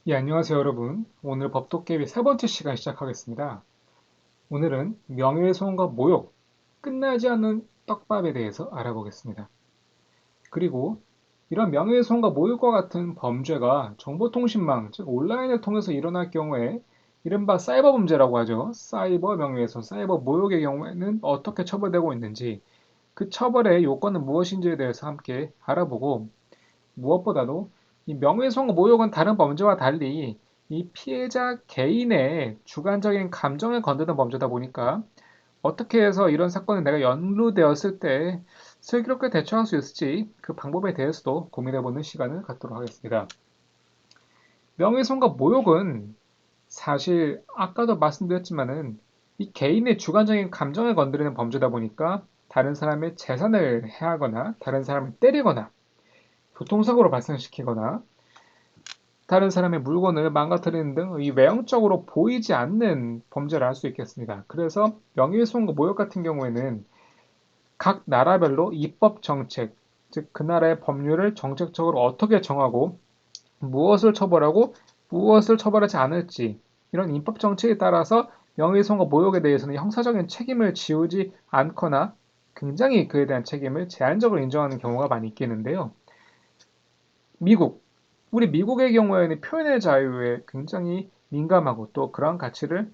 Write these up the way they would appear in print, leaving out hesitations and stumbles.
예, 안녕하세요, 여러분. 오늘 법도깨비 세 번째 시간 시작하겠습니다. 오늘은 명예훼손과 모욕, 끝나지 않는 떡밥에 대해서 알아보겠습니다. 그리고 이런 명예훼손과 모욕과 같은 범죄가 정보통신망, 즉 온라인을 통해서 일어날 경우에 이른바 사이버 범죄라고 하죠. 사이버 명예훼손, 사이버 모욕의 경우에는 어떻게 처벌되고 있는지, 그 처벌의 요건은 무엇인지에 대해서 함께 알아보고, 무엇보다도 이 명예훼손과 모욕은 다른 범죄와 달리 이 피해자 개인의 주관적인 감정을 건드는 범죄다 보니까 어떻게 해서 이런 사건에 내가 연루되었을 때 슬기롭게 대처할 수 있을지 그 방법에 대해서도 고민해보는 시간을 갖도록 하겠습니다. 명예훼손과 모욕은 사실 아까도 말씀드렸지만은 이 개인의 주관적인 감정을 건드리는 범죄다 보니까 다른 사람의 재산을 해하거나 다른 사람을 때리거나 교통사고로 발생시키거나 다른 사람의 물건을 망가뜨리는 등 이 외형적으로 보이지 않는 범죄를 할 수 있겠습니다. 그래서 명예훼손과 모욕 같은 경우에는 각 나라별로 입법 정책, 즉 그 나라의 법률을 정책적으로 어떻게 정하고 무엇을 처벌하고 무엇을 처벌하지 않을지 이런 입법 정책에 따라서 명예훼손과 모욕에 대해서는 형사적인 책임을 지우지 않거나 굉장히 그에 대한 책임을 제한적으로 인정하는 경우가 많이 있겠는데요. 미국, 우리 미국의 경우에는 표현의 자유에 굉장히 민감하고 또 그러한 가치를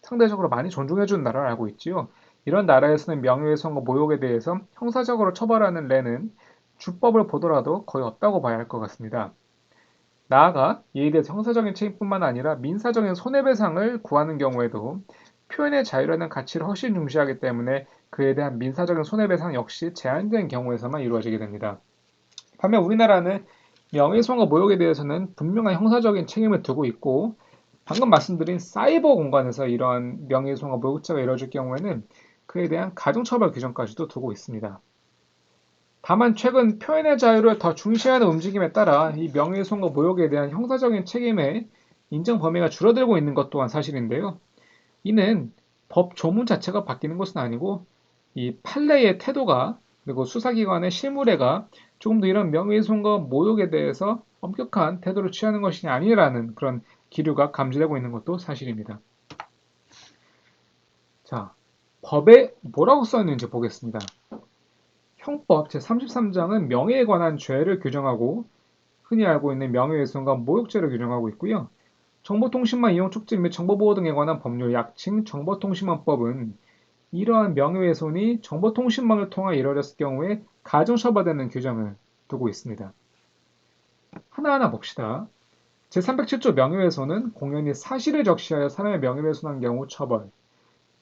상대적으로 많이 존중해주는 나라를 알고 있지요. 이런 나라에서는 명예훼손과 모욕에 대해서 형사적으로 처벌하는例는 주법을 보더라도 거의 없다고 봐야 할 것 같습니다. 나아가 이에 대해서 형사적인 책임뿐만 아니라 민사적인 손해배상을 구하는 경우에도 표현의 자유라는 가치를 훨씬 중시하기 때문에 그에 대한 민사적인 손해배상 역시 제한된 경우에서만 이루어지게 됩니다. 반면 우리나라는 명예훼손과 모욕에 대해서는 분명한 형사적인 책임을 두고 있고 방금 말씀드린 사이버 공간에서 이러한 명예훼손과 모욕죄가 이루어질 경우에는 그에 대한 가중처벌 규정까지도 두고 있습니다. 다만 최근 표현의 자유를 더 중시하는 움직임에 따라 이 명예훼손과 모욕에 대한 형사적인 책임의 인정 범위가 줄어들고 있는 것 또한 사실인데요. 이는 법 조문 자체가 바뀌는 것은 아니고 이 판례의 태도가 그리고 수사기관의 실무례가 조금 더 이런 명예훼손과 모욕에 대해서 엄격한 태도를 취하는 것이 아니라는 그런 기류가 감지되고 있는 것도 사실입니다. 자, 법에 뭐라고 써 있는지 보겠습니다. 형법 제33장은 명예에 관한 죄를 규정하고 흔히 알고 있는 명예훼손과 모욕죄를 규정하고 있고요. 정보통신망 이용 촉진 및 정보보호 등에 관한 법률 약칭 정보통신망법은 이러한 명예훼손이 정보통신망을 통해 이루어졌을 경우에 가중처벌되는 규정을 두고 있습니다. 하나하나 봅시다. 제307조 명예훼손은 공연히 사실을 적시하여 사람의 명예훼손한 경우 처벌,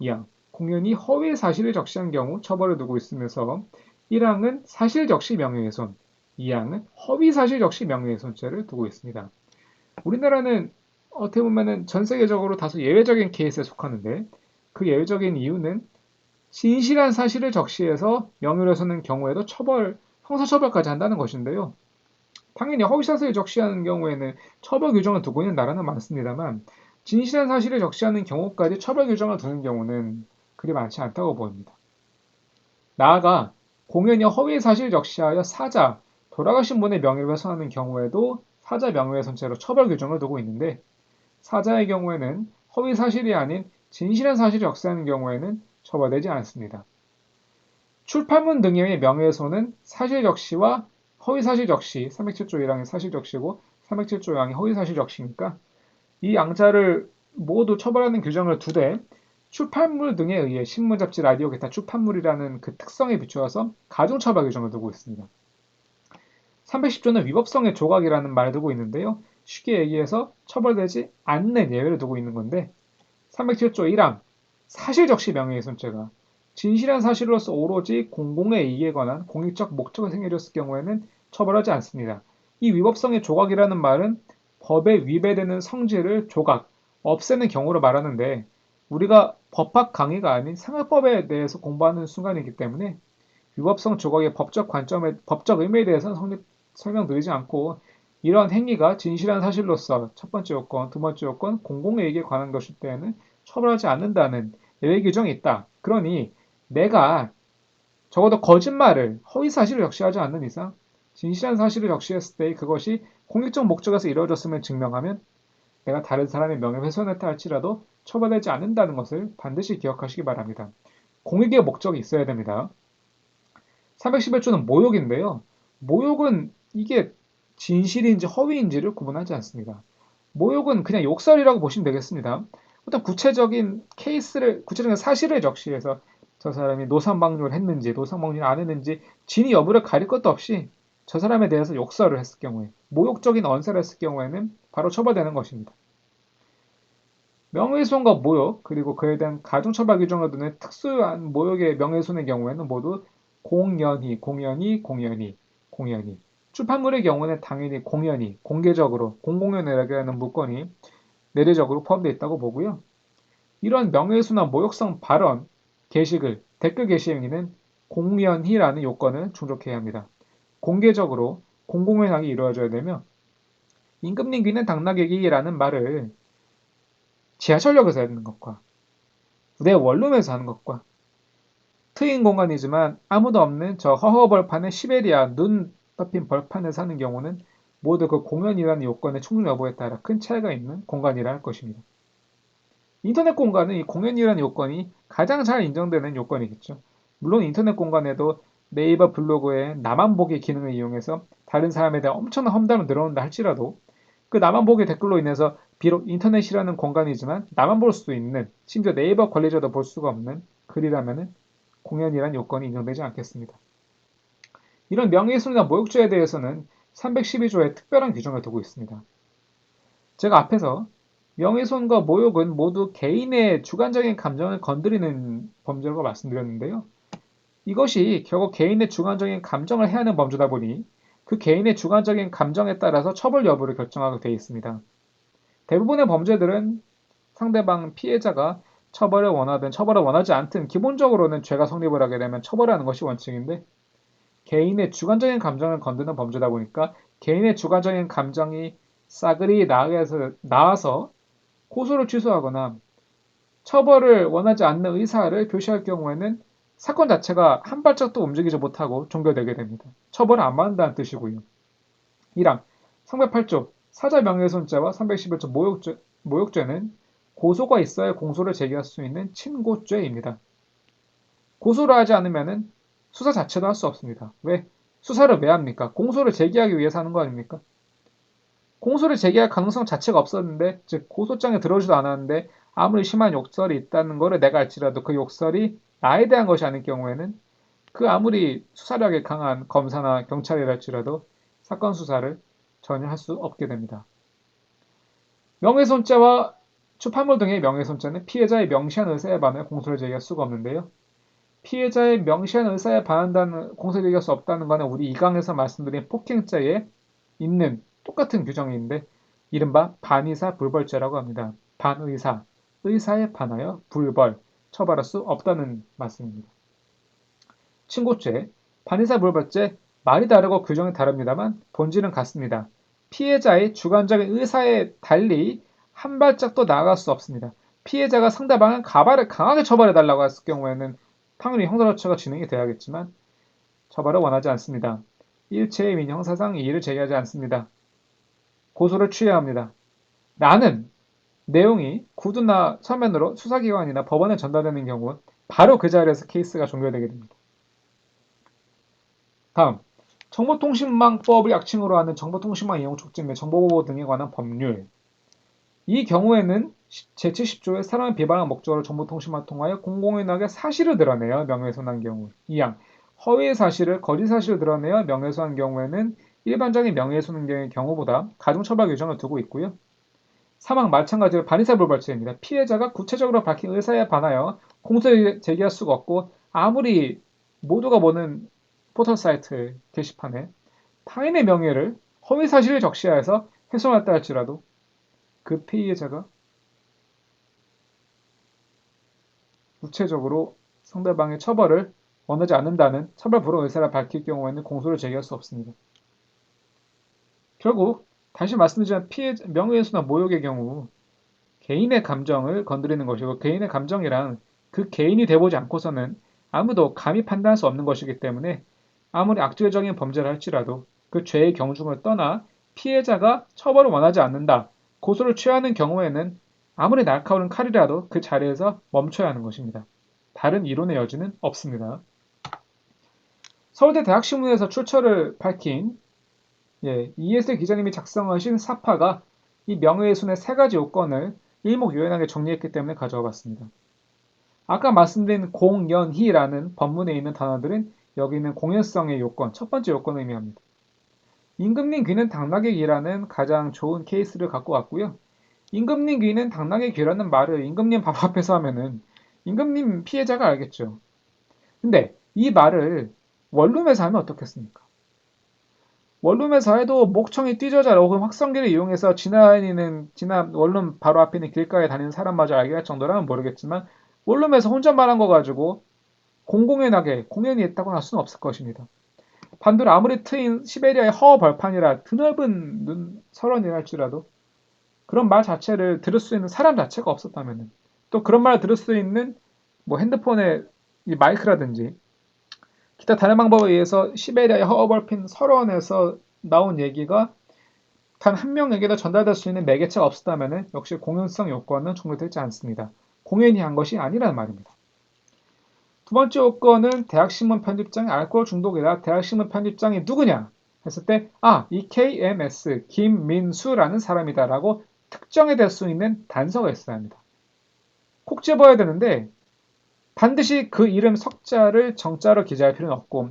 2항 공연히 허위 사실을 적시한 경우 처벌을 두고 있으면서 1항은 사실 적시 명예훼손, 2항은 허위 사실 적시 명예훼손죄를 두고 있습니다. 우리나라는 어떻게 보면 전 세계적으로 다소 예외적인 케이스에 속하는데 그 예외적인 이유는 진실한 사실을 적시해서 명예훼손하는 경우에도 형사처벌까지 한다는 것인데요. 당연히 허위사실을 적시하는 경우에는 처벌 규정을 두고 있는 나라는 많습니다만 진실한 사실을 적시하는 경우까지 처벌 규정을 두는 경우는 그리 많지 않다고 보입니다. 나아가 공연히 허위 사실 적시하여 사자, 돌아가신 분의 명예를 훼손하는 경우에도 사자 명예훼손죄로 처벌 규정을 두고 있는데 사자의 경우에는 허위 사실이 아닌 진실한 사실을 적시하는 경우에는 처벌되지 않습니다. 출판물 등의 명예훼손은 사실 적시와 허위 사실 적시, 307조 1항이 사실 적시고 307조 2항이 허위 사실 적시니까 이 양자를 모두 처벌하는 규정을 두되 출판물 등에 의해 신문, 잡지, 라디오, 기타 출판물이라는 그 특성에 비추어서 가중처벌 규정을 두고 있습니다. 310조는 위법성의 조각이라는 말을 두고 있는데요. 쉽게 얘기해서 처벌되지 않는 예외를 두고 있는 건데 307조 1항 사실적시 명예훼손죄가 진실한 사실로서 오로지 공공의 이익에 관한 공익적 목적을 생겨졌을 경우에는 처벌하지 않습니다. 이 위법성의 조각이라는 말은 법에 위배되는 성질을 조각, 없애는 경우를 말하는데 우리가 법학 강의가 아닌 생활법에 대해서 공부하는 순간이기 때문에 위법성 조각의 법적 의미에 대해서는 설명드리지 않고 이러한 행위가 진실한 사실로서 첫 번째 요건, 두 번째 요건, 공공의 이익에 관한 것일 때에는 처벌하지 않는다는 예외 규정이 있다. 그러니 내가 적어도 거짓말을, 허위 사실을 적시하지 않는 이상 진실한 사실을 적시했을 때 그것이 공익적 목적에서 이루어졌음을 증명하면 내가 다른 사람의 명예훼손했다 할지라도 처벌되지 않는다는 것을 반드시 기억하시기 바랍니다. 공익의 목적이 있어야 됩니다. 311조는 모욕인데요. 모욕은 이게 진실인지 허위인지를 구분하지 않습니다. 모욕은 그냥 욕설이라고 보시면 되겠습니다. 어떤 구체적인 사실을 적시해서 저 사람이 노상방뇨를 했는지 노상방뇨를 안 했는지 진위 여부를 가릴 것도 없이 저 사람에 대해서 욕설을 했을 경우에 모욕적인 언사를 했을 경우에는 바로 처벌되는 것입니다. 명예훼손과 모욕 그리고 그에 대한 가중처벌 규정을 두는 특수한 모욕의 명예훼손의 경우에는 모두 공연히 출판물의 경우는 당연히 공연히 공개적으로 공공연하게라는 문건이 내재적으로 포함되어 있다고 보고요. 이런 명예훼손이나 모욕성 발언, 게시글, 댓글 게시 행위는 공연히라는 요건을 충족해야 합니다. 공개적으로 공공연하게 이루어져야 되며 임금님 귀는 당나귀기라는 말을 지하철역에서 하는 것과 무대 원룸에서 하는 것과 트인 공간이지만 아무도 없는 저 허허벌판의 시베리아 눈 덮인 벌판에 사는 경우는 모두 그 공연이라는 요건의 충족 여부에 따라 큰 차이가 있는 공간이라 할 것입니다. 인터넷 공간은 이 공연이라는 요건이 가장 잘 인정되는 요건이겠죠. 물론 인터넷 공간에도 네이버 블로그에 나만 보기 기능을 이용해서 다른 사람에 대한 엄청난 험담을 늘어놓는다 할지라도 그 나만 보기 댓글로 인해서 비록 인터넷이라는 공간이지만 나만 볼 수 있는 심지어 네이버 관리자도 볼 수가 없는 글이라면 공연이란 요건이 인정되지 않겠습니다. 이런 명예훼손이나 모욕죄에 대해서는 312조에 특별한 규정을 두고 있습니다. 제가 앞에서 명예훼손과 모욕은 모두 개인의 주관적인 감정을 건드리는 범죄라고 말씀드렸는데요. 이것이 결국 개인의 주관적인 감정을 해하는 범죄다 보니 그 개인의 주관적인 감정에 따라서 처벌 여부를 결정하게 되어 있습니다. 대부분의 범죄들은 상대방 피해자가 처벌을 원하든 처벌을 원하지 않든 기본적으로는 죄가 성립을 하게 되면 처벌하는 것이 원칙인데 개인의 주관적인 감정을 건드는 범죄다 보니까 개인의 주관적인 감정이 싸그리 나와서 고소를 취소하거나 처벌을 원하지 않는 의사를 표시할 경우에는 사건 자체가 한 발짝도 움직이지 못하고 종결되게 됩니다. 처벌을 안 받는다는 뜻이고요. 1항 308조 사자 명예훼손죄와 311조 모욕죄는 고소가 있어야 공소를 제기할 수 있는 친고죄입니다. 고소를 하지 않으면 수사 자체도 할 수 없습니다. 왜? 수사를 왜 합니까? 공소를 제기하기 위해서 하는 거 아닙니까? 공소를 제기할 가능성 자체가 없었는데, 즉 고소장에 들어오지도 않았는데 아무리 심한 욕설이 있다는 것을 내가 알지라도 그 욕설이 나에 대한 것이 아닐 경우에는 그 아무리 수사력이 강한 검사나 경찰이랄지라도 사건 수사를 전혀 할 수 없게 됩니다. 명예훼손죄와 출판물 등의 명예훼손죄는 피해자의 명시한 의사에 반해 공소를 제기할 수가 없는데요. 피해자의 명시한 의사에 반한다는 공소를 제기할 수 없다는 것은 우리 2강에서 말씀드린 폭행죄에 있는 똑같은 규정인데 이른바 반의사 불벌죄라고 합니다. 반의사, 의사에 반하여 불벌, 처벌할 수 없다는 말씀입니다. 친고죄, 반의사 불벌죄, 말이 다르고 규정이 다릅니다만 본질은 같습니다. 피해자의 주관적인 의사에 달리 한 발짝도 나아갈 수 없습니다. 피해자가 상대방을 강하게 처벌해달라고 했을 경우에는 당연히 형사조처가 진행이 돼야겠지만 처벌을 원하지 않습니다. 일체의 민형사상 이의를 제기하지 않습니다. 고소를 취해야 합니다. 라는 내용이 구두나 서면으로 수사기관이나 법원에 전달되는 경우 바로 그 자리에서 케이스가 종결되게 됩니다. 다음, 정보통신망법을 약칭으로 하는 정보통신망 이용 촉진 및 정보보호 등에 관한 법률. 이 경우에는 제70조에 사람을 비방한 목적으로 정보통신망을 통하여 공공연하게 사실을 드러내어 명예훼손한 경우. 2항, 허위의 사실을 거짓 사실을 드러내어 명예훼손한 경우에는 일반적인 명예훼손의 경우보다 가중처벌 규정을 두고 있고요. 3항 마찬가지로 반의사 불벌죄입니다. 피해자가 구체적으로 밝힌 의사에 반하여 공소를 제기할 수가 없고 아무리 모두가 보는 포털사이트 게시판에 타인의 명예를 허위 사실을 적시하여서 훼손했다 할지라도 그 피해자가 구체적으로 상대방의 처벌을 원하지 않는다는 처벌 불허 의사를 밝힐 경우에는 공소를 제기할 수 없습니다. 결국 다시 말씀드리지만 명예훼손이나 모욕의 경우 개인의 감정을 건드리는 것이고 개인의 감정이랑 그 개인이 돼보지 않고서는 아무도 감히 판단할 수 없는 것이기 때문에 아무리 악질적인 범죄를 할지라도 그 죄의 경중을 떠나 피해자가 처벌을 원하지 않는다. 고소를 취하는 경우에는 아무리 날카로운 칼이라도 그 자리에서 멈춰야 하는 것입니다. 다른 이론의 여지는 없습니다. 서울대 대학신문에서 출처를 밝힌 이예슬 기자님이 작성하신 사파가 이 명예훼손의 세 가지 요건을 일목요연하게 정리했기 때문에 가져와 봤습니다. 아까 말씀드린 공연희라는 법문에 있는 단어들은 여기 있는 공연성의 요건, 첫 번째 요건을 의미합니다. 임금님 귀는 당나귀 귀라는 가장 좋은 케이스를 갖고 왔고요. 임금님 귀는 당나귀 귀라는 말을 임금님 밥 앞에서 하면은 임금님 피해자가 알겠죠. 근데 이 말을 원룸에서 하면 어떻겠습니까? 원룸에서 해도 목청이 띠저자 혹은 확성기를 이용해서 원룸 바로 앞에 있는 길가에 다니는 사람마저 알게 할 정도라면 모르겠지만 원룸에서 혼자 말한 거 가지고 공공연하게 공연이 했다고는 할 수는 없을 것입니다. 반대로 아무리 트인 시베리아의 허벌판이라 드넓은 눈 설원이라 할지라도 그런 말 자체를 들을 수 있는 사람 자체가 없었다면 또 그런 말을 들을 수 있는 뭐 핸드폰의 마이크라든지 기타 다른 방법에 의해서 시베리아의 허벌핀 설원에서 나온 얘기가 단 한 명에게도 전달될 수 있는 매개체가 없었다면 역시 공연성 요건은 충족되지 않습니다. 공연이 한 것이 아니라는 말입니다. 두 번째 요건은 대학신문 편집장의 알코올 중독이라 대학신문 편집장이 누구냐 했을 때 이 KMS 김민수라는 사람이다 라고 특정이 될 수 있는 단서가 있어야 합니다. 콕 집어야 되는데 반드시 그 이름 석자를 정자로 기재할 필요는 없고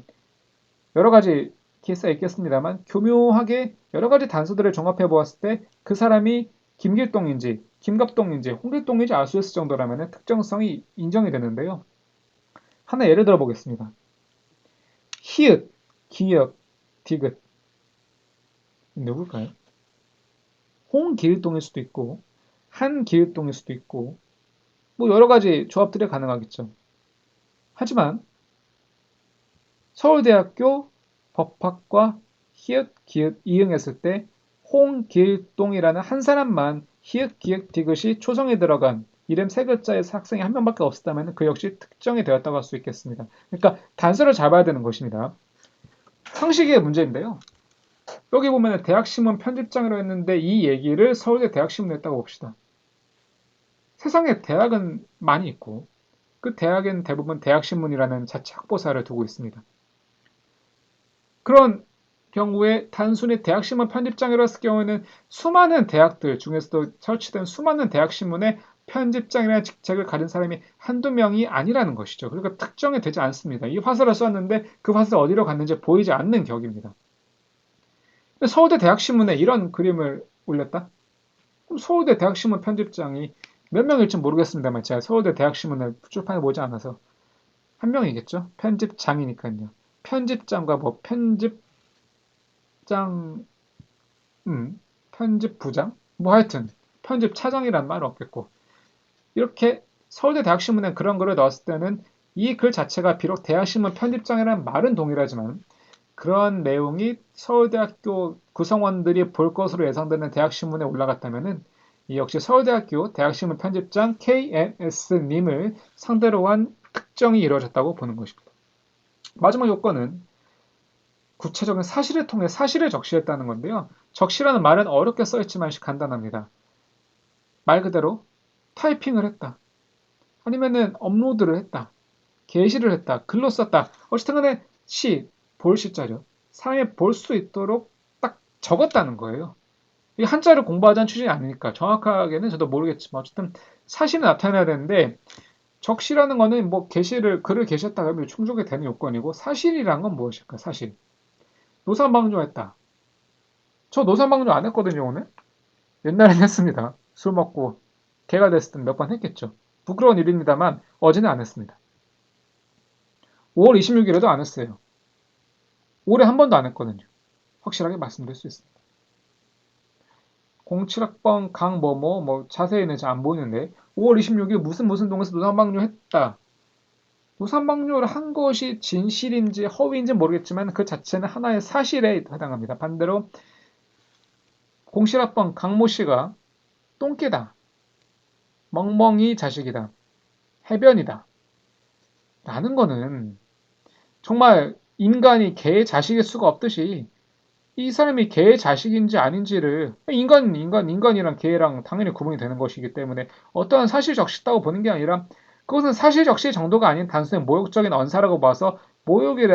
여러 가지 케이스가 있겠습니다만 교묘하게 여러 가지 단서들을 종합해 보았을 때 그 사람이 김길동인지 김갑동인지 홍길동인지 알 수 있을 정도라면 특정성이 인정이 되는데요. 하나 예를 들어 보겠습니다. 히읗, 기역, 디귿 누굴까요? 홍길동일 수도 있고 한길동일 수도 있고 뭐 여러 가지 조합들이 가능하겠죠. 하지만 서울대학교 법학과 히읗, 기읗, 이응했을 때 홍길동이라는 한 사람만 히읗, 기역, 디귿이 초성에 들어간 이름 세 글자의 학생이 한 명밖에 없었다면 그 역시 특정이 되었다고 할 수 있겠습니다. 그러니까 단서를 잡아야 되는 것입니다. 상식의 문제인데요. 여기 보면 대학신문 편집장이라고 했는데 이 얘기를 서울대 대학신문에 했다고 봅시다. 세상에 대학은 많이 있고 그 대학엔 대부분 대학신문이라는 자체 학보사를 두고 있습니다. 그런 경우에 단순히 대학신문 편집장이라 했을 경우에는 수많은 대학들 중에서도 설치된 수많은 대학신문의 편집장이라는 직책을 가진 사람이 한두 명이 아니라는 것이죠. 그러니까 특정이 되지 않습니다. 이 화살을 쐈는데 그 화살이 어디로 갔는지 보이지 않는 격입니다. 서울대 대학신문에 이런 그림을 올렸다? 그럼 서울대 대학신문 편집장이 몇 명일지 모르겠습니다만 제가 서울대 대학신문을 출판해 보지 않아서 한 명이겠죠? 편집장이니까요. 편집장과 뭐 편집부장? 뭐 하여튼 편집차장이란 말은 없겠고 이렇게 서울대 대학신문에 그런 글을 넣었을 때는 이 글 자체가 비록 대학신문 편집장이라는 말은 동일하지만 그런 내용이 서울대학교 구성원들이 볼 것으로 예상되는 대학신문에 올라갔다면 이 역시 서울대학교 대학신문 편집장 KMS님을 상대로 한 특정이 이루어졌다고 보는 것입니다. 마지막 요건은 구체적인 사실을 통해 사실을 적시했다는 건데요. 적시라는 말은 어렵게 써있지만 간단합니다. 말 그대로 타이핑을 했다. 아니면은 업로드를 했다. 게시를 했다. 글로 썼다. 어쨌든 간에 볼 시자죠. 사람이 볼 수 있도록 딱 적었다는 거예요. 이 한자를 공부하자는 취지는 아니니까 정확하게는 저도 모르겠지만 어쨌든 사실이 나타나야 되는데 적시라는 거는 뭐 글을 게시했다 하면 충족이 되는 요건이고 사실이란 건 무엇일까? 사실. 노상방뇨했다. 저 노상방뇨 안 했거든요, 오늘. 옛날엔 했습니다. 술 먹고 개가 됐을 땐 몇 번 했겠죠. 부끄러운 일입니다만 어제는 안 했습니다. 5월 26일에도 안 했어요. 올해 한 번도 안 했거든요. 확실하게 말씀드릴 수 있습니다. 07학번 강뭐뭐 뭐 자세히는 잘 안 보이는데 5월 26일 무슨 동에서 노상방뇨 했다. 노상방뇨를 한 것이 진실인지 허위인지 모르겠지만 그 자체는 하나의 사실에 해당합니다. 반대로 07학번 강모 씨가 똥개다. 멍멍이 자식이다. 해변이다. 라는 거는 정말 인간이 개의 자식일 수가 없듯이 이 사람이 개의 자식인지 아닌지를 인간이랑 개랑 당연히 구분이 되는 것이기 때문에 어떠한 사실 적시다고 보는 게 아니라 그것은 사실 적시 정도가 아닌 단순히 모욕적인 언사라고 봐서 모욕에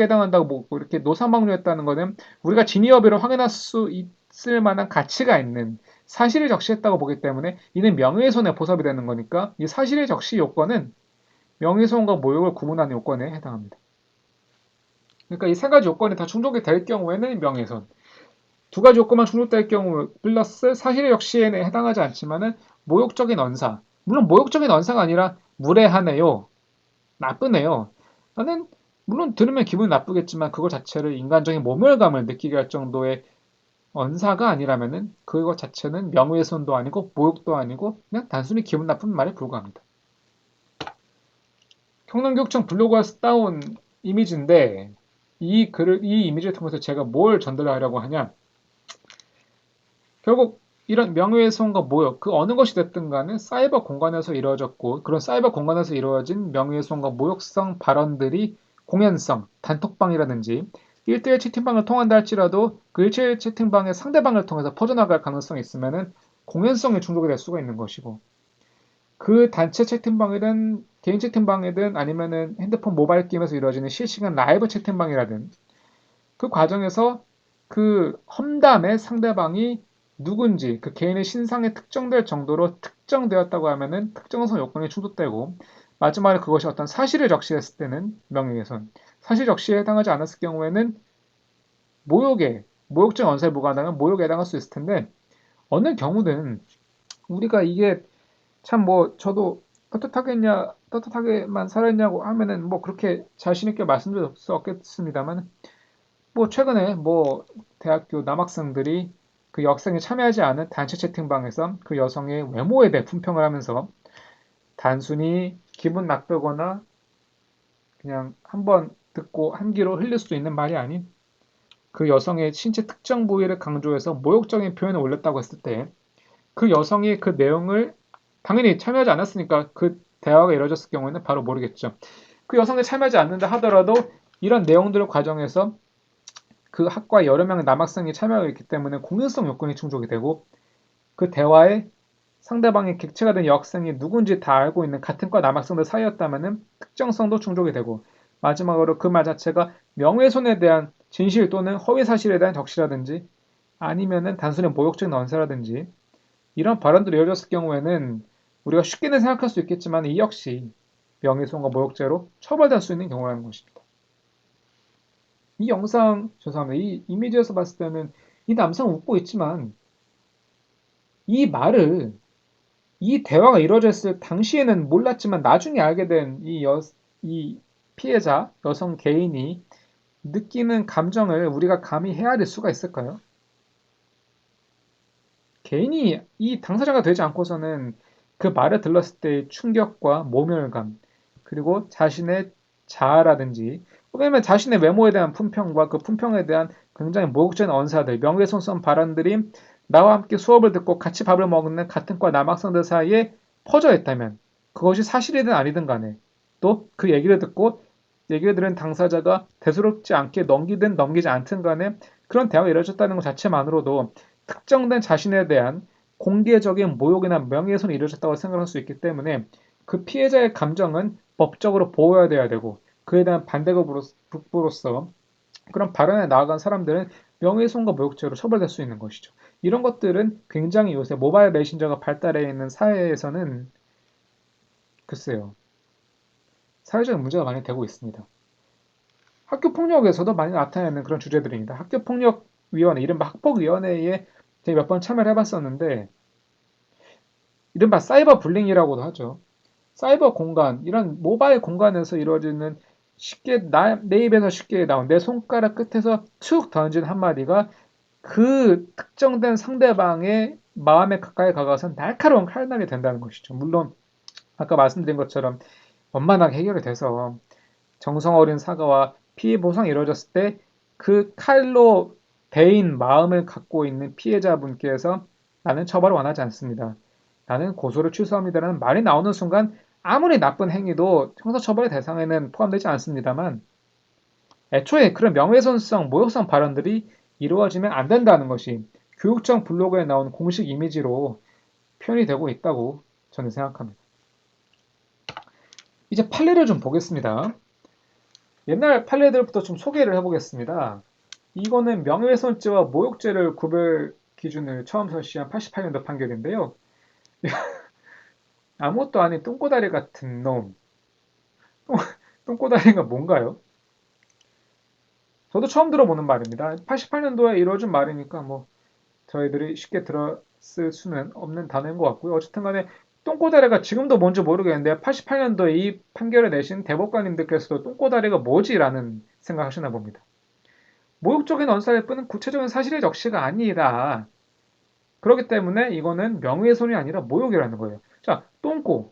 해당한다고 뭐 이렇게 노사망류했다는 것은 우리가 진위여부를 확인할 수 있을 만한 가치가 있는 사실을 적시했다고 보기 때문에 이는 명예훼손의 보섭이 되는 거니까 이 사실의 적시 요건은 명예훼손과 모욕을 구분하는 요건에 해당합니다. 그러니까 이 세 가지 요건이 다 충족이 될 경우에는 명예훼손, 두 가지 요건만 충족될 경우 플러스 사실의 적시에 해당하지 않지만은 모욕적인 언사, 물론 모욕적인 언사가 아니라 무례하네요, 나쁘네요. 나는 물론 들으면 기분이 나쁘겠지만 그거 자체를 인간적인 모멸감을 느끼게 할 정도의 언사가 아니라면은 그것 자체는 명예훼손도 아니고 모욕도 아니고 그냥 단순히 기분 나쁜 말에 불과합니다. 경남교육청 블로그에서 따온 이미지인데 이 이미지를 통해서 제가 뭘 전달하려고 하냐? 결국 이런 명예훼손과 모욕, 그 어느 것이 됐든 간에 사이버 공간에서 이루어졌고 그런 사이버 공간에서 이루어진 명예훼손과 모욕성 발언들이 공연성, 단톡방이라든지 1대1 채팅방을 통한다 할지라도 그 1대1 채팅방의 상대방을 통해서 퍼져나갈 가능성이 있으면은 공연성에 충족이 될 수가 있는 것이고 그 단체 채팅방이든 개인 채팅방이든 아니면은 핸드폰 모바일 게임에서 이루어지는 실시간 라이브 채팅방이라든 그 과정에서 그 험담의 상대방이 누군지 그 개인의 신상에 특정될 정도로 특정되었다고 하면은 특정성 요건이 충족되고 마지막에 그것이 어떤 사실을 적시했을 때는 명예훼손, 사실 적시에 해당하지 않았을 경우에는 모욕적 언사에 무관하면 모욕에 해당할 수 있을 텐데 어느 경우든 우리가 이게 참 뭐 저도 따뜻하게만 살았냐고 하면은 뭐 그렇게 자신 있게 말씀드릴 수 없겠습니다만 뭐 최근에 뭐 대학교 남학생들이 그 여학생이 참여하지 않은 단체 채팅방에서 그 여성의 외모에 대해 품평을 하면서 단순히 기분 나쁘거나 그냥 한번 듣고 한 귀로 흘릴 수 있는 말이 아닌 그 여성의 신체 특정 부위를 강조해서 모욕적인 표현을 올렸다고 했을 때 그 여성이 그 내용을 당연히 참여하지 않았으니까 그 대화가 이루어졌을 경우에는 바로 모르겠죠. 그 여성이 참여하지 않는다 하더라도 이런 내용들 과정에서 그 학과에 여러 명의 남학생이 참여하고 있기 때문에 공연성 요건이 충족이 되고 그 대화에 상대방의 객체가 된 여학생이 누군지 다 알고 있는 같은 과 남학생들 사이였다면 특정성도 충족이 되고 마지막으로 그 말 자체가 명예훼손에 대한 진실 또는 허위 사실에 대한 적시라든지 아니면은 단순히 모욕적인 언사라든지 이런 발언들이 이어졌을 경우에는 우리가 쉽게는 생각할 수 있겠지만 이 역시 명예훼손과 모욕죄로 처벌될 수 있는 경우라는 것입니다. 이 영상, 죄송합니다. 이 이미지에서 봤을 때는 이 남성은 웃고 있지만 이 말을 이 대화가 이루어졌을 당시에는 몰랐지만 나중에 알게 된 이 피해자 여성 개인이 느끼는 감정을 우리가 감히 헤아릴 수가 있을까요? 개인이 이 당사자가 되지 않고서는 그 말을 들었을 때의 충격과 모멸감, 그리고 자신의 자아라든지, 왜냐면 자신의 외모에 대한 품평과 그 품평에 대한 굉장히 모욕적인 언사들, 명예훼손성 발언들이 나와 함께 수업을 듣고 같이 밥을 먹는 같은 과 남학생들 사이에 퍼져 있다면, 그것이 사실이든 아니든 간에, 또 그 얘기를 들은 당사자가 대수롭지 않게 넘기든 넘기지 않든 간에 그런 대화가 이루어졌다는 것 자체만으로도 특정된 자신에 대한 공개적인 모욕이나 명예훼손이 이루어졌다고 생각할 수 있기 때문에 그 피해자의 감정은 법적으로 보호해야 돼야 되고 그에 대한 반대급부로서 그런 발언에 나아간 사람들은 명예훼손과 모욕죄로 처벌될 수 있는 것이죠. 이런 것들은 굉장히 요새 모바일 메신저가 발달해 있는 사회에서는 글쎄요. 사회적인 문제가 많이 되고 있습니다. 학교 폭력에서도 많이 나타나는 그런 주제들입니다. 학교폭력위원회, 이른바 학폭위원회에 제가 몇 번 참여를 해봤었는데 이른바 사이버 불링이라고도 하죠. 사이버 공간, 이런 모바일 공간에서 이루어지는 내 입에서 쉽게 나온 내 손가락 끝에서 툭 던진 한마디가 그 특정된 상대방의 마음에 가까이 가가서 날카로운 칼날이 된다는 것이죠. 물론 아까 말씀드린 것처럼 원만하게 해결이 돼서 정성 어린 사과와 피해 보상이 이루어졌을 때 그 칼로 베인 마음을 갖고 있는 피해자분께서 나는 처벌을 원하지 않습니다. 나는 고소를 취소합니다라는 말이 나오는 순간 아무리 나쁜 행위도 형사처벌의 대상에는 포함되지 않습니다만 애초에 그런 명예훼손성, 모욕성 발언들이 이루어지면 안 된다는 것이 교육청 블로그에 나온 공식 이미지로 표현이 되고 있다고 저는 생각합니다. 이제 판례를 좀 보겠습니다. 옛날 판례들부터 좀 소개를 해보겠습니다. 이거는 명예훼손죄와 모욕죄를 구별 기준을 처음 설치한 88년도 판결인데요. 아무것도 아닌 똥꼬다리 같은 놈. 똥꼬다리가 뭔가요? 저도 처음 들어보는 말입니다. 88년도에 이루어진 말이니까 뭐 저희들이 쉽게 들었을 수는 없는 단어인 것 같고요. 어쨌든 간에 똥꼬다리가 지금도 뭔지 모르겠는데 88년도에 이 판결을 내신 대법관님들께서도 똥꼬다리가 뭐지라는 생각하시나 봅니다. 모욕적인 언사일 뿐은 구체적인 사실의 적시가 아니다. 그렇기 때문에 이거는 명예훼손이 아니라 모욕이라는 거예요. 자, 똥꼬.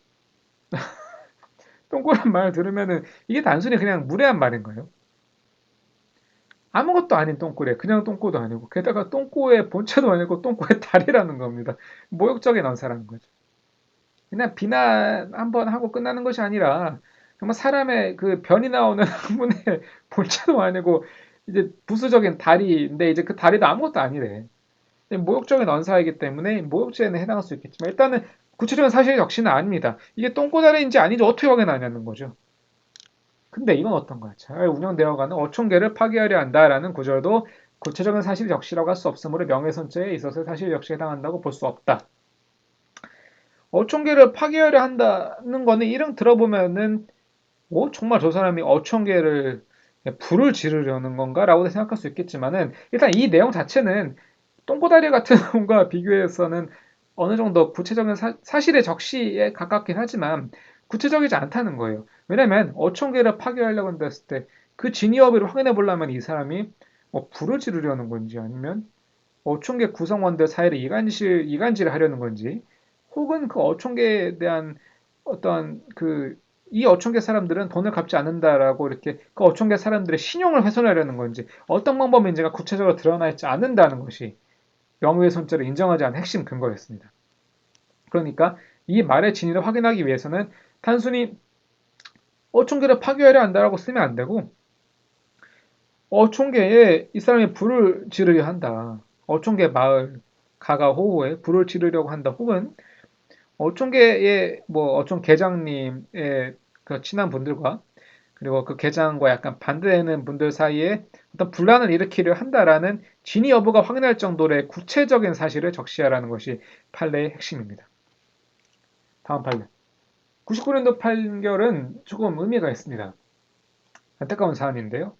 똥꼬란 말 들으면은 이게 단순히 그냥 무례한 말인 거예요. 아무것도 아닌 똥꼬래. 그냥 똥꼬도 아니고. 게다가 똥꼬의 본체도 아니고 똥꼬의 다리라는 겁니다. 모욕적인 언사라는 거죠. 그냥 비난 한번 하고 끝나는 것이 아니라 정말 사람의 그 변이 나오는 학문의 본체도 아니고 이제 부수적인 다리인데 이제 그 다리도 아무것도 아니래. 모욕적인 언사이기 때문에 모욕죄에는 해당할 수 있겠지만 일단은 구체적인 사실 역시는 아닙니다. 이게 똥꼬다리인지 아닌지 어떻게 확인하냐는 거죠. 근데 이건 어떤 거야? 잘 운영되어가는 어촌계를 파괴하려 한다라는 구절도 구체적인 사실 적시라고 할 수 없으므로 명예훼손죄에 있어서 사실 적시에 해당한다고 볼 수 없다. 어촌계를 파괴하려 한다는 거는 이름 들어보면은 정말 저 사람이 어촌계를 불을 지르려는 건가라고 생각할 수 있겠지만은 일단 이 내용 자체는 똥꼬다리 같은 놈과 비교해서는 어느 정도 구체적인 사실의 적시에 가깝긴 하지만 구체적이지 않다는 거예요. 왜냐면 어촌계를 파괴하려고 한다 했을 때 그 진위 여부를 확인해 보려면 이 사람이 불을 지르려는 건지 아니면 어촌계 구성원들 사이를 이간질을 하려는 건지 혹은 그 어촌계에 대한 어떤 이 어촌계 사람들은 돈을 갚지 않는다라고 이렇게 그 어촌계 사람들의 신용을 훼손하려는 건지 어떤 방법인지가 구체적으로 드러나 있지 않는다는 것이 명예훼손죄를 인정하지 않은 핵심 근거였습니다. 그러니까 이 말의 진위를 확인하기 위해서는 단순히 어촌계를 파괴하려 한다라고 쓰면 안 되고 어촌계에 이 사람이 불을 지르려 한다. 어촌계 마을 가가호호에 불을 지르려고 한다. 혹은 어촌계의 어촌 계장님의 그 친한 분들과 그리고 그 계장과 약간 반대되는 분들 사이에 어떤 분란을 일으키려 한다라는 진위 여부가 확인할 정도의 구체적인 사실을 적시하라는 것이 판례의 핵심입니다. 다음 판례. 99년도 판결은 조금 의미가 있습니다. 안타까운 사안인데요.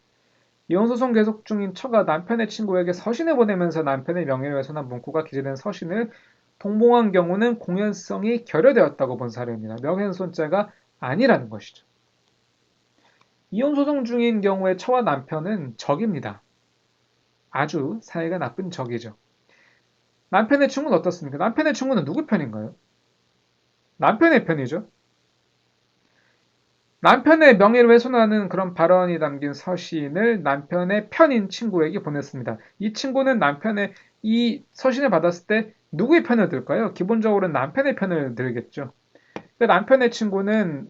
이혼소송 계속 중인 처가 남편의 친구에게 서신을 보내면서 남편의 명예를 훼손한 문구가 기재된 서신을 동봉한 경우는 공연성이 결여되었다고 본 사례입니다. 명예훼손죄가 아니라는 것이죠. 이혼소송 중인 경우에 처와 남편은 적입니다. 아주 사이가 나쁜 적이죠. 남편의 친구는 어떻습니까? 남편의 친구는 누구 편인가요? 남편의 편이죠. 남편의 명예를 훼손하는 그런 발언이 담긴 서신을 남편의 편인 친구에게 보냈습니다. 이 친구는 남편의 이 서신을 받았을 때 누구의 편을 들까요? 기본적으로는 남편의 편을 들겠죠. 남편의 친구는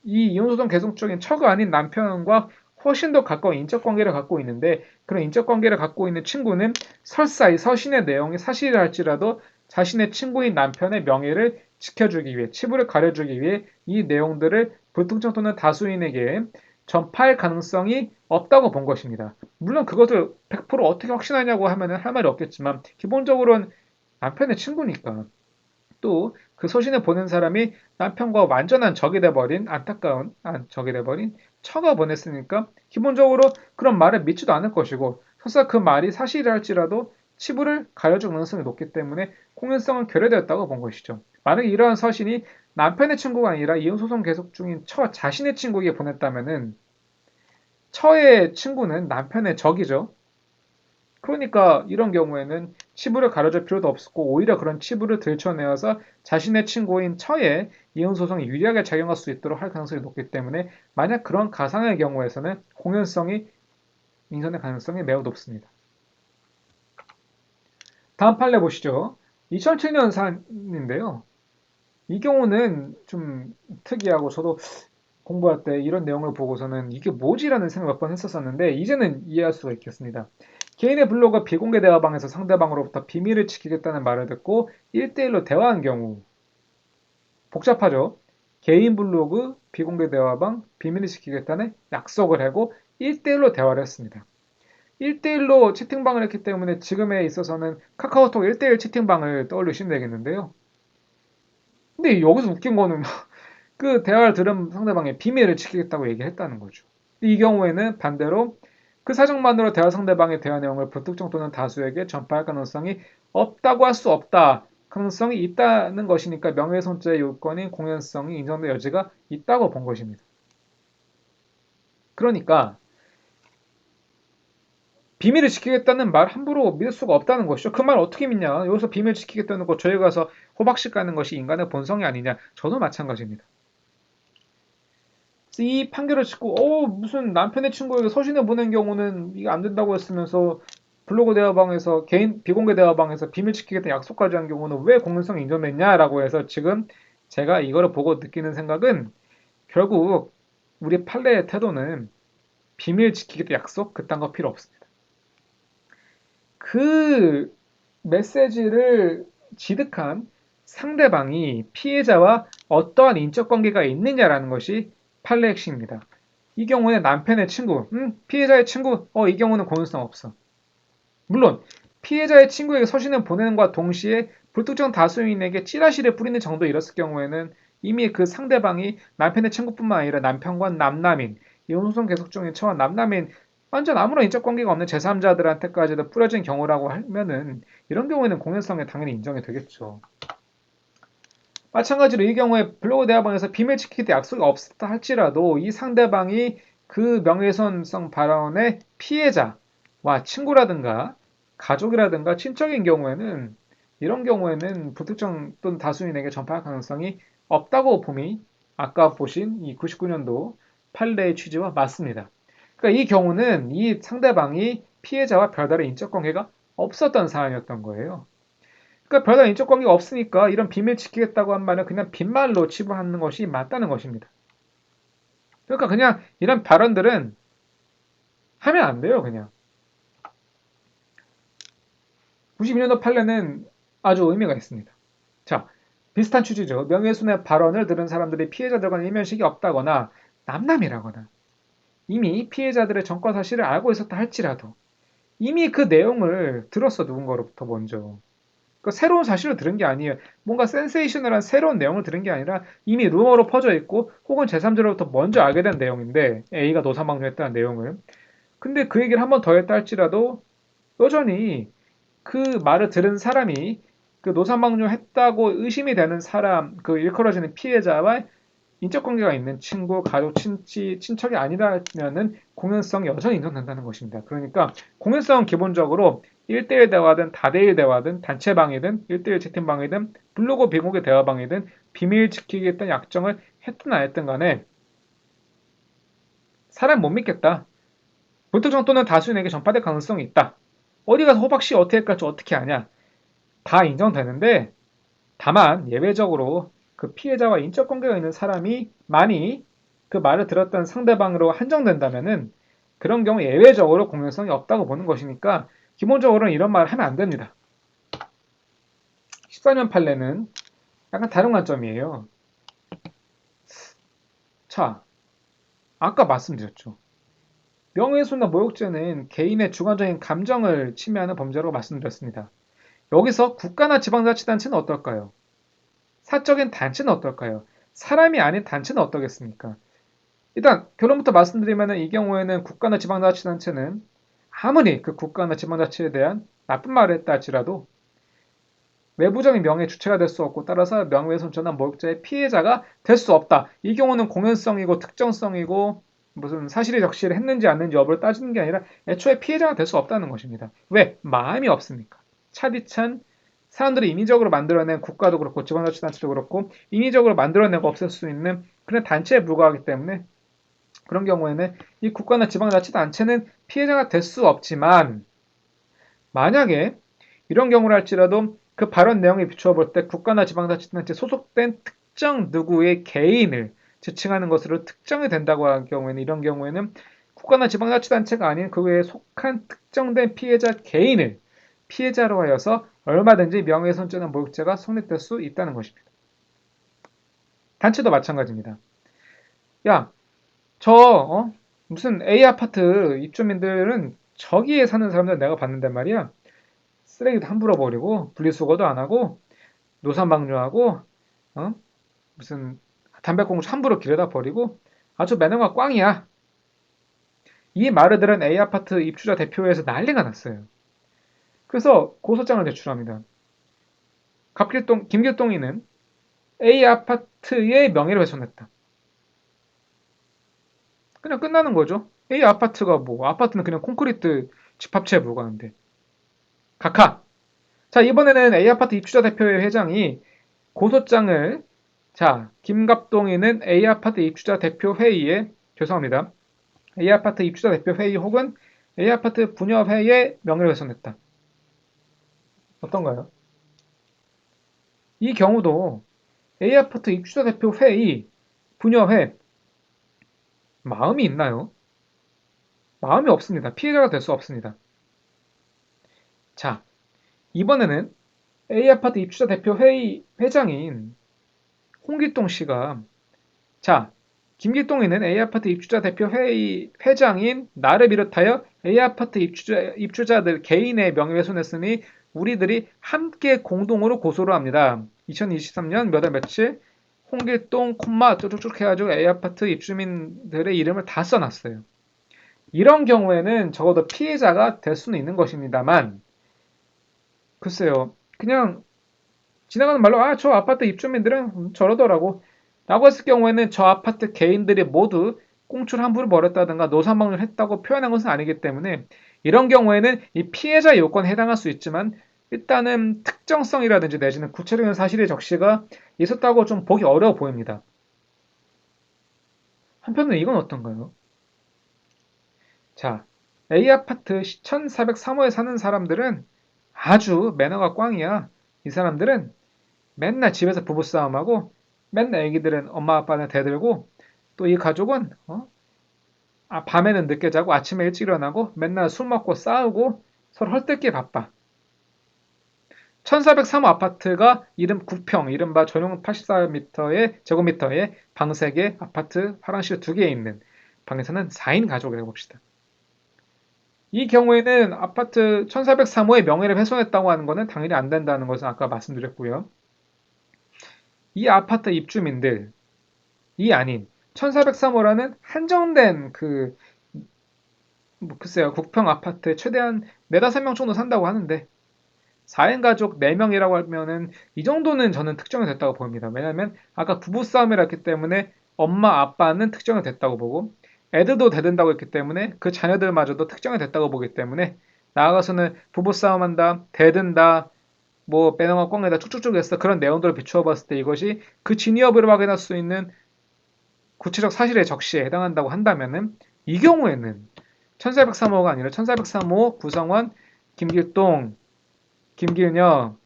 이 이혼소송 계속 중인 처가 아닌 남편과 훨씬 더 가까운 인적 관계를 갖고 있는데 그런 인적 관계를 갖고 있는 친구는 설사 이 서신의 내용이 사실이라 할지라도 자신의 친구인 남편의 명예를 지켜주기 위해 치부를 가려주기 위해 이 내용들을 불특정 또는 다수인에게 전파할 가능성이 없다고 본 것입니다. 물론 그것을 100% 어떻게 확신하냐고 하면 할 말이 없겠지만 기본적으로는 남편의 친구니까 또 그 서신을 보낸 사람이 남편과 완전한 적이 돼버린 안타까운 적이 돼버린 처가 보냈으니까 기본적으로 그런 말을 믿지도 않을 것이고 설사 그 말이 사실이라 할지라도 치부를 가려줄 가능성이 높기 때문에 공연성은 결여되었다고 본 것이죠. 만약에 이러한 서신이 남편의 친구가 아니라 이혼소송 계속 중인 처 자신의 친구에게 보냈다면은 처의 친구는 남편의 적이죠. 그러니까 이런 경우에는 치부를 가려줄 필요도 없었고 오히려 그런 치부를 들춰내어서 자신의 친구인 처에 이혼소송이 유리하게 작용할 수 있도록 할 가능성이 높기 때문에 만약 그런 가상의 경우에서는 공연성이 인선의 가능성이 매우 높습니다. 다음 판례 보시죠. 2007년 사안인데요. 이 경우는 좀 특이하고 저도 공부할 때 이런 내용을 보고서는 이게 뭐지라는 생각을 몇 번 했었었는데 이제는 이해할 수가 있겠습니다. 개인의 블로그가 비공개 대화방에서 상대방으로부터 비밀을 지키겠다는 말을 듣고 1대1로 대화한 경우 복잡하죠. 개인 블로그, 비공개 대화방, 비밀을 지키겠다는 약속을 하고 1대1로 대화를 했습니다. 1대1로 채팅방을 했기 때문에 지금에 있어서는 카카오톡 1대1 채팅방을 떠올리시면 되겠는데요. 근데 여기서 웃긴 거는 그 대화를 들은 상대방의 비밀을 지키겠다고 얘기했다는 거죠. 이 경우에는 반대로 그 사정만으로 대화 상대방의 대화 내용을 불특정 또는 다수에게 전파할 가능성이 없다고 할 수 없다. 가능성이 있다는 것이니까 명예훼손죄의 요건인 공연성이 인정될 여지가 있다고 본 것입니다. 그러니까 비밀을 지키겠다는 말 함부로 믿을 수가 없다는 것이죠. 그 말 어떻게 믿냐? 여기서 비밀 지키겠다는 거 저희 가서 호박씨 까는 것이 인간의 본성이 아니냐? 저도 마찬가지입니다. 이 판결을 듣고 무슨 남편의 친구에게 서신을 보낸 경우는 이게 안 된다고 했으면서 블로그 대화방에서 개인 비공개 대화방에서 비밀 지키겠다는 약속까지 한 경우는 왜 공연성이 인정됐냐라고 해서 지금 제가 이거를 보고 느끼는 생각은 결국 우리 판례의 태도는 비밀 지키겠다 약속 그딴 거 필요 없습니다. 그 메시지를 지득한 상대방이 피해자와 어떠한 인적 관계가 있느냐라는 것이 판례 핵심입니다. 이 경우는 남편의 친구, 피해자의 친구, 이 경우는 공연성 없어. 물론 피해자의 친구에게 서신을 보내는 것과 동시에 불특정 다수인에게 찌라시를 뿌리는 정도에 이뤘을 경우에는 이미 그 상대방이 남편의 친구뿐만 아니라 남편과 남남인, 이혼소송 계속 중인 처와 남남인 완전 아무런 인적 관계가 없는 제3자들한테까지도 뿌려진 경우라고 하면은 이런 경우에는 공연성에 당연히 인정이 되겠죠. 마찬가지로 이 경우에 블로그 대화방에서 비밀 지키기 약속이 없었다 할지라도 이 상대방이 그 명예훼손성 발언의 피해자와 친구라든가 가족이라든가 친척인 경우에는 이런 경우에는 불특정 또는 다수인에게 전파할 가능성이 없다고 봄이 아까 보신 이 99년도 판례의 취지와 맞습니다. 그러니까 이 경우는 이 상대방이 피해자와 별다른 인적 관계가 없었던 사안이었던 거예요. 그러니까 별다른 인적 관계가 없으니까 이런 비밀 지키겠다고 한 말은 그냥 빈말로 치부하는 것이 맞다는 것입니다. 그러니까 그냥 이런 발언들은 하면 안 돼요, 그냥. 92년도 판례는 아주 의미가 있습니다. 자, 비슷한 취지죠. 명예훼손의 발언을 들은 사람들이 피해자들과는 일면식이 없다거나 남남이라거나 이미 피해자들의 전과 사실을 알고 있었다 할지라도 이미 그 내용을 들었어, 누군가로부터 먼저. 그러니까 새로운 사실을 들은 게 아니에요. 뭔가 센세이셔널한 새로운 내용을 들은 게 아니라 이미 루머로 퍼져 있고 혹은 제3자로부터 먼저 알게 된 내용인데 A가 노사방조했다는 내용을. 근데 그 얘기를 한 번 더 했다 할지라도 여전히 그 말을 들은 사람이 그 노사방조했다고 의심이 되는 사람, 그 일컬어지는 피해자와 인적 관계가 있는 친구, 가족, 친척이 아니라면은 공연성이 여전히 인정된다는 것입니다. 그러니까 공연성은 기본적으로 1대1 대화든 다대일 대화든 단체방이든 1대1 채팅방이든 블로그 비공개 대화방이든 비밀 지키겠다는 약정을 했든 안 했든 간에 사람 못 믿겠다. 불특정 또는 다수인에게 전파될 가능성이 있다. 어디 가서 호박씨 어떻게 할지 어떻게 아냐. 다 인정되는데 다만 예외적으로 그 피해자와 인적 관계가 있는 사람이 많이 그 말을 들었던 상대방으로 한정된다면은 그런 경우 예외적으로 공연성이 없다고 보는 것이니까 기본적으로는 이런 말을 하면 안 됩니다. 14년 판례는 약간 다른 관점이에요. 자, 아까 말씀드렸죠. 명예훼손과 모욕죄는 개인의 주관적인 감정을 침해하는 범죄라고 말씀드렸습니다. 여기서 국가나 지방자치단체는 어떨까요? 사적인 단체는 어떨까요? 사람이 아닌 단체는 어떠겠습니까? 일단 결론부터 말씀드리면 이 경우에는 국가나 지방자치단체는 아무리 그 국가나 지방자치에 대한 나쁜 말을 했다 할지라도 외부적인 명예 주체가 될 수 없고 따라서 명예훼손죄나 모욕죄의 피해자가 될 수 없다. 이 경우는 공연성이고 특정성이고 무슨 사실이 적시를 했는지 안 했는지 여부를 따지는 게 아니라 애초에 피해자가 될 수 없다는 것입니다. 왜? 마음이 없으니까. 차디찬 사람들이 인위적으로 만들어낸 국가도 그렇고 지방자치단체도 그렇고 인위적으로 만들어내고 없앨 수 있는 그런 단체에 불과하기 때문에 그런 경우에는 이 국가나 지방자치단체는 피해자가 될 수 없지만 만약에 이런 경우를 할지라도 그 발언 내용에 비추어 볼 때 국가나 지방자치단체에 소속된 특정 누구의 개인을 지칭하는 것으로 특정이 된다고 할 경우에는 이런 경우에는 국가나 지방자치단체가 아닌 그 외에 속한 특정된 피해자 개인을 피해자로 하여서 얼마든지 명예훼손죄나 모욕죄가 성립될 수 있다는 것입니다. 단체도 마찬가지입니다. 야, 무슨 A 아파트 입주민들은 저기에 사는 사람들 내가 봤는데 말이야. 쓰레기도 함부로 버리고 분리수거도 안 하고 노선방뇨하고 무슨 담배꽁초 함부로 길에다 버리고 아주 매너가 꽝이야. 이 말을 들은 A 아파트 입주자 대표회에서 난리가 났어요. 그래서 고소장을 제출합니다. 김길동이는 A 아파트의 명예를 훼손했다. 그냥 끝나는 거죠. A 아파트가 뭐, 아파트는 그냥 콘크리트 집합체에 불과한데. 각하! 자, 이번에는 A 아파트 입주자 대표회 회장이 고소장을, 자, 김갑동이는 A 아파트 입주자 대표 회의에, 죄송합니다. A 아파트 입주자 대표 회의 혹은 A 아파트 분여회의 명예를 훼손했다. 어떤가요? 이 경우도 A 아파트 입주자 대표 회의, 분여회, 마음이 있나요? 마음이 없습니다. 피해자가 될 수 없습니다. 자, 이번에는 A 아파트 입주자 대표 회의 회장인 홍길동 씨가, 자, 김길동이는 A 아파트 입주자 대표 회의 회장인 나를 비롯하여 A 아파트 입주자들 개인의 명예훼손했으니 우리들이 함께 공동으로 고소를 합니다. 2023년 몇 월 며칠 홍길동 콤마 쭉쭉쭉 해가지고 A 아파트 입주민들의 이름을 다 써놨어요. 이런 경우에는 적어도 피해자가 될 수는 있는 것입니다만, 글쎄요, 그냥 지나가는 말로 저 아파트 입주민들은 저러더라고 라고 했을 경우에는 저 아파트 개인들이 모두 꽁초를 함부로 버렸다든가 노사망을 했다고 표현한 것은 아니기 때문에 이런 경우에는 이 피해자 요건에 해당할 수 있지만 일단은 특정성이라든지 내지는 구체적인 사실의 적시가 있었다고 좀 보기 어려워 보입니다. 한편으로 이건 어떤가요? 자, A 아파트 1403호에 사는 사람들은 아주 매너가 꽝이야. 이 사람들은 맨날 집에서 부부싸움하고 맨날 애기들은 엄마 아빠는 대들고 또 이 가족은 밤에는 늦게 자고 아침에 일찍 일어나고 맨날 술 먹고 싸우고 서로 헐뜯기 바빠. 1403호 아파트가 9평, 이른바 전용 84제곱미터의 방 3개, 아파트 화장실 2개 있는 방에서는 4인 가족이라고 봅시다. 이 경우에는 아파트 1403호의 명예를 훼손했다고 하는 것은 당연히 안 된다는 것은 아까 말씀드렸고요. 이 아파트 입주민들이 아닌 1403호라는 한정된 글쎄요, 국평 아파트에 최대한 4, 5명 정도 산다고 하는데 4인 가족 4명이라고 하면은 이 정도는 저는 특정이 됐다고 봅니다. 왜냐하면 아까 부부싸움이라 했기 때문에 엄마 아빠는 특정이 됐다고 보고 애들도 대든다고 했기 때문에 그 자녀들마저도 특정이 됐다고 보기 때문에 나아가서는 부부싸움한다, 대든다, 뭐 매너가 꽝이다 쭉쭉쭉 했어 그런 내용들을 비추어 봤을 때 이것이 그 진위 여부를 확인할 수 있는 구체적 사실의 적시에 해당한다고 한다면은 이 경우에는 1403호가 아니라 1403호 구성원 김길동, 김기은여,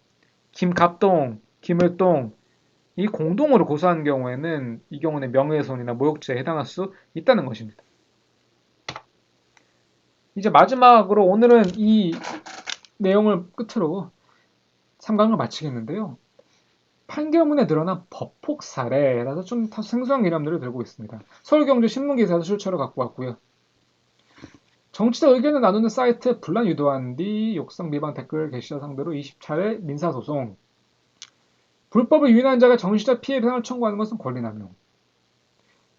김갑동, 김을동 이 공동으로 고소한 경우에는 이 경우는 명예훼손이나 모욕죄에 해당할 수 있다는 것입니다. 이제 마지막으로 오늘은 이 내용을 끝으로 3강을 마치겠는데요. 판결문에 드러난 법폭 사례라서 좀 생소한 개념들을 들고 있습니다. 서울경제 신문기사에서 출처를 갖고 왔고요. 정치적 의견을 나누는 사이트 분란 유도한 뒤 욕성 비방 댓글 게시자 상대로 20차례 민사소송. 불법을 유인한 자가 정치적 피해 배상을 청구하는 것은 권리남용.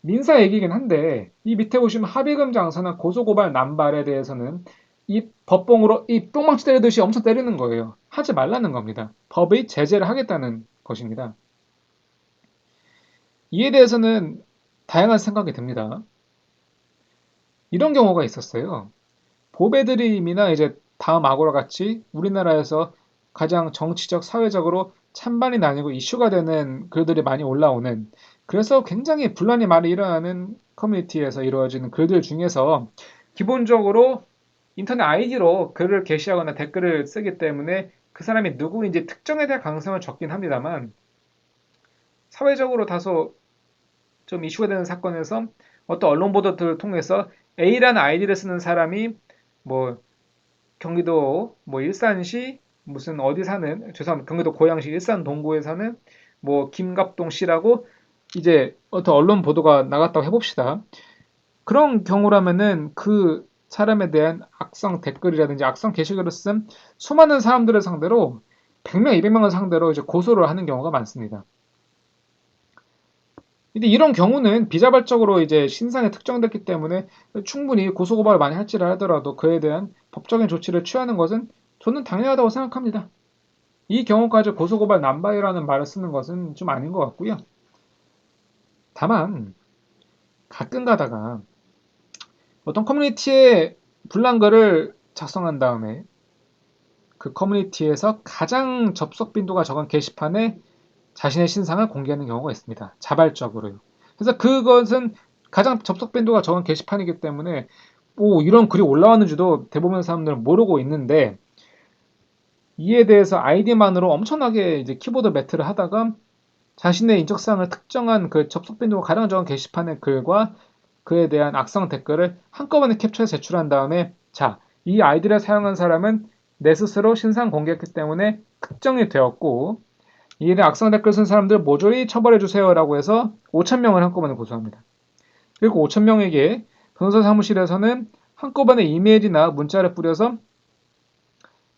민사 얘기긴 한데 이 밑에 보시면 합의금 장사나 고소고발 남발에 대해서는 이 법봉으로 이 똥망치 때리듯이 엄청 때리는 거예요. 하지 말라는 겁니다. 법의 제재를 하겠다는 것입니다. 이에 대해서는 다양한 생각이 듭니다. 이런 경우가 있었어요. 보배드림이나 이제 다음 악어와 같이 우리나라에서 가장 정치적, 사회적으로 찬반이 나뉘고 이슈가 되는 글들이 많이 올라오는 그래서 굉장히 분란이 많이 일어나는 커뮤니티에서 이루어지는 글들 중에서 기본적으로 인터넷 아이디로 글을 게시하거나 댓글을 쓰기 때문에 그 사람이 누구인지 특정에 대한 가능성은 적긴 합니다만 사회적으로 다소 좀 이슈가 되는 사건에서 어떤 언론 보도들을 통해서 A라는 아이디를 쓰는 사람이 뭐 경기도 뭐 일산시 무슨 어디 사는 죄송합니다. 경기도 고양시 일산 동구에 사는 뭐 김갑동 씨라고 이제 어떤 언론 보도가 나갔다고 해봅시다. 그런 경우라면은 그 사람에 대한 악성 댓글이라든지 악성 게시글을 쓴 수많은 사람들을 상대로 100명, 200명을 상대로 이제 고소를 하는 경우가 많습니다. 근데 이런 경우는 비자발적으로 이제 신상이 특정됐기 때문에 충분히 고소고발을 많이 할지를 하더라도 그에 대한 법적인 조치를 취하는 것은 저는 당연하다고 생각합니다. 이 경우까지 고소고발 남발이라는 말을 쓰는 것은 좀 아닌 것 같고요. 다만 가끔 가다가 어떤 커뮤니티에 분란글을 작성한 다음에 그 커뮤니티에서 가장 접속 빈도가 적은 게시판에 자신의 신상을 공개하는 경우가 있습니다. 자발적으로요. 그래서 그것은 가장 접속 빈도가 적은 게시판이기 때문에 이런 글이 올라왔는지도 대부분 사람들은 모르고 있는데 이에 대해서 아이디만으로 엄청나게 이제 키보드 배틀을 하다가 자신의 인적사항을 특정한 그 접속 빈도가 가장 적은 게시판의 글과 그에 대한 악성 댓글을 한꺼번에 캡처해서 제출한 다음에 자, 이 아이디를 사용한 사람은 내 스스로 신상 공개했기 때문에 특정이 되었고 이에 대해 악성 댓글 쓴 사람들 모조리 처벌해주세요라고 해서 5,000명을 한꺼번에 고소합니다. 그리고 5,000명에게 변호사 사무실에서는 한꺼번에 이메일이나 문자를 뿌려서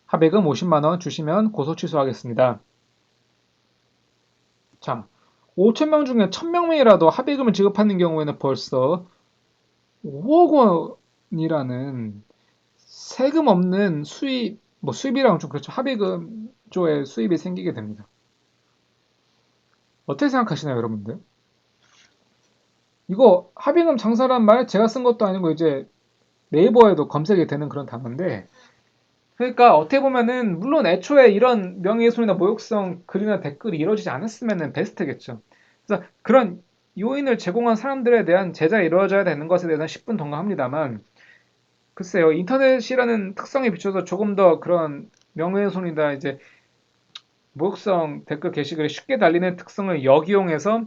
합의금 50만 원 주시면 고소 취소하겠습니다. 자, 5,000명 중에 1,000명이라도 합의금을 지급하는 경우에는 벌써 5억 원이라는 세금 없는 수입, 뭐 수입이랑 좀 그렇죠. 합의금 쪽에 수입이 생기게 됩니다. 어떻게 생각하시나요, 여러분들? 이거 합의금 장사란 말 제가 쓴 것도 아니고 이제 네이버에도 검색이 되는 그런 단어인데 그러니까 어떻게 보면은 물론 애초에 이런 명예훼손이나 모욕성 글이나 댓글이 이루어지지 않았으면 베스트겠죠. 그래서 그런 요인을 제공한 사람들에 대한 제재가 이루어져야 되는 것에 대해서는 10분 동감합니다만 글쎄요 인터넷이라는 특성에 비춰서 조금 더 그런 명예훼손이나 이제 모욕성 댓글 게시글이 쉽게 달리는 특성을 역이용해서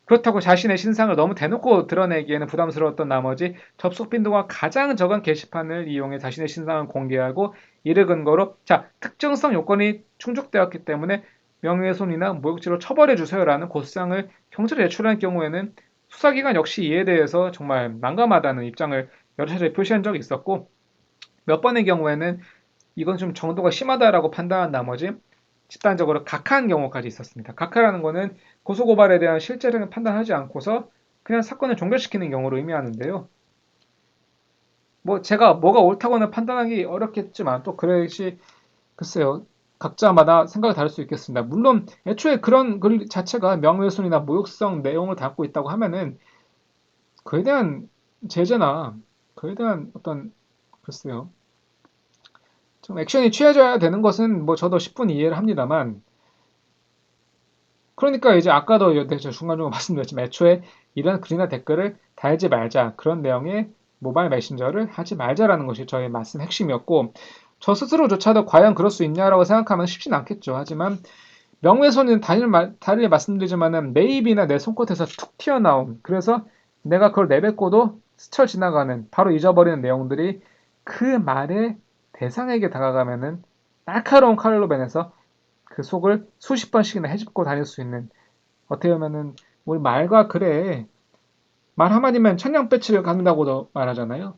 그렇다고 자신의 신상을 너무 대놓고 드러내기에는 부담스러웠던 나머지 접속 빈도가 가장 적은 게시판을 이용해 자신의 신상을 공개하고 이를 근거로 자 특정성 요건이 충족되었기 때문에 명예훼손이나 모욕죄로 처벌해 주세요라는 고소장을 경찰에 제출한 경우에는 수사기관 역시 이에 대해서 정말 난감하다는 입장을 여러 차례 표시한 적이 있었고 몇 번의 경우에는 이건 좀 정도가 심하다라고 판단한 나머지 집단적으로 각하한 경우까지 있었습니다. 각하라는 거는 고소고발에 대한 실제를 판단하지 않고서 그냥 사건을 종결시키는 경우를 의미하는데요. 뭐 제가 뭐가 옳다고는 판단하기 어렵겠지만 또 그것이 글쎄요. 각자마다 생각이 다를 수 있겠습니다. 물론 애초에 그런 글 자체가 명예훼손이나 모욕성 내용을 담고 있다고 하면은 그에 대한 제재나 그에 대한 어떤 글쎄요. 좀 액션이 취해져야 되는 것은 뭐 저도 10분 이해를 합니다만 그러니까 이제 아까도 제가 중간중간 말씀드렸지만 애초에 이런 글이나 댓글을 달지 말자 그런 내용의 모바일 메신저를 하지 말자라는 것이 저의 말씀 핵심이었고 저 스스로조차도 과연 그럴 수 있냐라고 생각하면 쉽진 않겠죠. 하지만 명예훼손은 달리 말씀드리지만은 내 입이나 내 손끝에서 툭 튀어나온 그래서 내가 그걸 내뱉고도 스쳐 지나가는 바로 잊어버리는 내용들이 그 말의 대상에게 다가가면은 날카로운 칼로 변해서 그 속을 수십 번씩이나 헤집고 다닐 수 있는 어떻게 보면은 우리 말과 글에 말 한마디면 천냥배치를 갖는다고도 말하잖아요.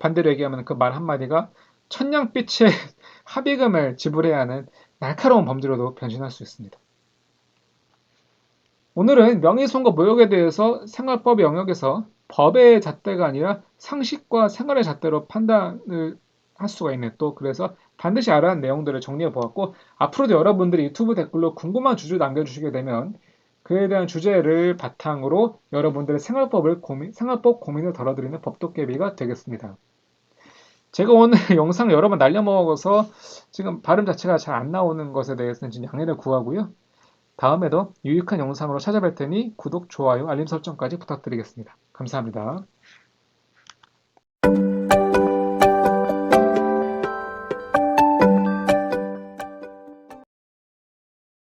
반대로 얘기하면 그 말 한마디가 천냥빛의 합의금을 지불해야 하는 날카로운 범죄로도 변신할 수 있습니다. 오늘은 명예훼손과 모욕에 대해서 생활법 영역에서 법의 잣대가 아니라 상식과 생활의 잣대로 판단을 할 수가 있는 또 그래서 반드시 알아야 하는 내용들을 정리해 보았고 앞으로도 여러분들이 유튜브 댓글로 궁금한 주제 남겨주시게 되면 그에 대한 주제를 바탕으로 여러분들의 생활법 고민을 덜어드리는 법도깨비가 되겠습니다. 제가 오늘 영상 여러 번 날려먹어서 지금 발음 자체가 잘 안 나오는 것에 대해서는 지금 양해를 구하고요. 다음에도 유익한 영상으로 찾아뵐 테니 구독, 좋아요, 알림 설정까지 부탁드리겠습니다. 감사합니다.